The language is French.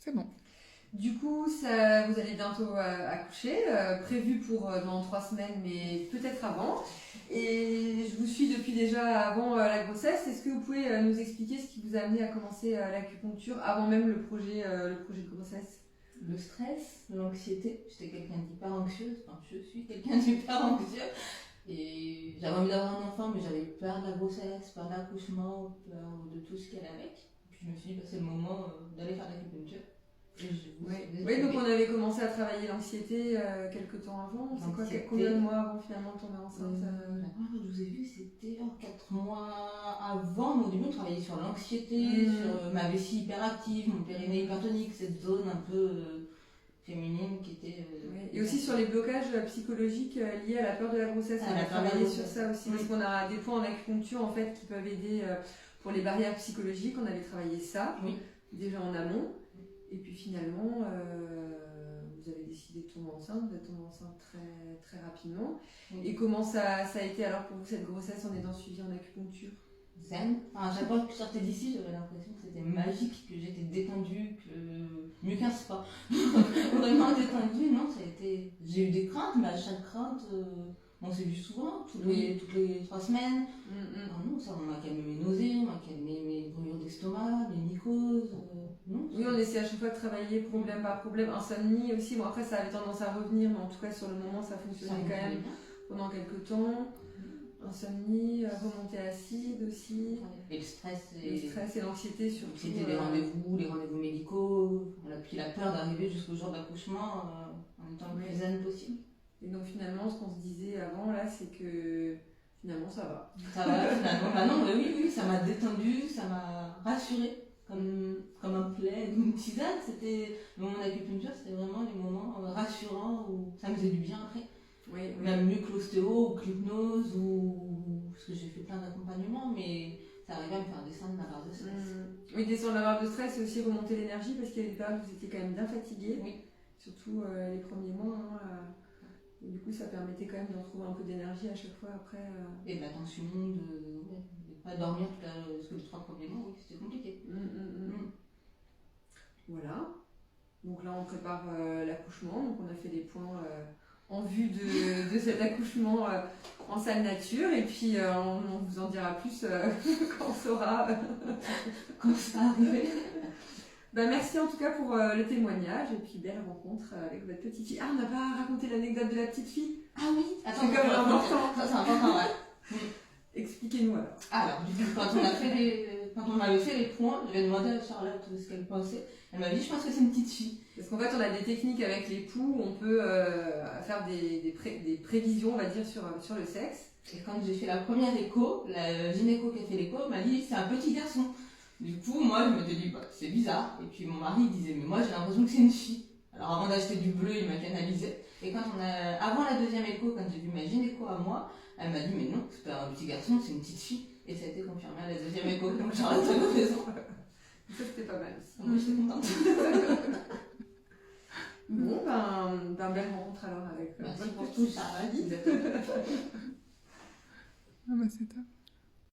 C'est bon. Du coup, vous allez bientôt accoucher, prévu pour dans 3 semaines, mais peut-être avant. Et je vous suis depuis déjà avant la grossesse. Est-ce que vous pouvez nous expliquer ce qui vous a amené à commencer l'acupuncture avant même le projet de grossesse? Le stress, l'anxiété. J'étais quelqu'un d'hyper anxieuse. Enfin, je suis quelqu'un d'hyper anxieux. Et j'avais envie d'avoir un enfant, mais j'avais peur de la grossesse, peur de l'accouchement, peur de tout ce qui allait avec. Puis je me suis dit, c'est le moment d'aller faire l'acupuncture. Oui, donc on avait commencé à travailler l'anxiété quelques temps avant. C'est quoi, combien de mois avant finalement de tomber enceinte? La première fois que je vous ai vu, c'était 4 mois avant. Mais au début, on travaillait sur l'anxiété, sur ma vessie hyperactive, mon périnée hypertonique, cette zone un peu féminine qui était. Et aussi sur les blocages psychologiques liés à la peur de la grossesse. On a travaillé sur ça aussi, parce qu'on a des points en acupuncture en fait qui peuvent aider pour les barrières psychologiques. On avait travaillé ça déjà en amont. Et puis finalement, vous avez décidé de tomber enceinte, vous êtes tombée enceinte très, très rapidement. Et comment ça a été alors pour vous cette grossesse en étant suivie en acupuncture? Zen. Enfin, à chaque fois que je sortais d'ici, j'avais l'impression que c'était magique, que j'étais détendue, que mieux qu'un spa. Vraiment détendue, non, ça a été. J'ai eu des craintes, mais à chaque crainte, on s'est vu souvent, toutes les 3 semaines. Non, ça m'a calmé mes nausées, m'a calmé mes brûlures d'estomac, mes mycoses. Non, oui, on essaie à chaque fois de travailler problème par problème. Insomnie aussi, bon après ça avait tendance à revenir, mais en tout cas sur le moment ça fonctionnait quand même pendant quelques temps. Insomnie, remontée acide aussi. Et le stress et l'anxiété surtout. C'était les rendez-vous médicaux, puis la peur d'arriver jusqu'au jour d'accouchement en étant le plus zen possible. Et donc finalement, ce qu'on se disait avant là, c'est que finalement ça va. Ça va finalement. Bah non, mais oui, ça m'a détendue, ça m'a rassurée. Comme un plaid ou une tisane, c'était le moment d'acupuncture, c'était vraiment les moments rassurants où ça me faisait du bien après. Même mieux que l'ostéo ou que l'hypnose parce que j'ai fait plein d'accompagnements, mais ça arrivait à me faire descendre ma barre de stress. Oui, descendre la barre de stress et aussi remonter l'énergie parce qu'il y a des périodes où vous étiez quand même bien fatiguée, surtout les premiers mois. Et du coup, ça permettait quand même d'en trouver un peu d'énergie à chaque fois après. Et de l'attention, de pas dormir parce que les 3 premiers mois, c'était compliqué. Voilà. Donc là, on prépare l'accouchement. Donc on a fait des points en vue de cet accouchement en salle nature. Et puis on vous en dira plus quand on saura quand ça arrive. Merci en tout cas pour le témoignage et puis belle rencontre avec votre petite fille. Ah, on n'a pas raconté l'anecdote de la petite fille? Ah oui, c'est quand même important. Ça c'est important, ouais. Expliquez-nous alors. Alors, du coup, quand on avait fait les points, j'avais demandé à Charlotte ce qu'elle pensait. Elle m'a dit, je pense que c'est une petite fille. Parce qu'en fait, on a des techniques avec l'époux où on peut faire des prévisions, on va dire, sur le sexe. Et quand j'ai fait la première écho, la gynéco qui a fait l'écho m'a dit, c'est un petit garçon. Du coup, moi, je m'étais dit, c'est bizarre. Et puis mon mari disait, mais moi, j'ai l'impression que c'est une fille. Alors, avant d'acheter du bleu, il m'a canalisé. Et avant la deuxième écho, quand j'ai vu ma gynéco à moi, elle m'a dit, mais non, c'est pas un petit garçon, c'est une petite fille. Et ça a été confirmé à la deuxième écho. Donc, Charlotte avait raison. Ça, c'était pas mal. Moi, j'étais contente. Bon, belle rencontre alors avec Merci pour tout, Charlotte. Ah bah c'est top.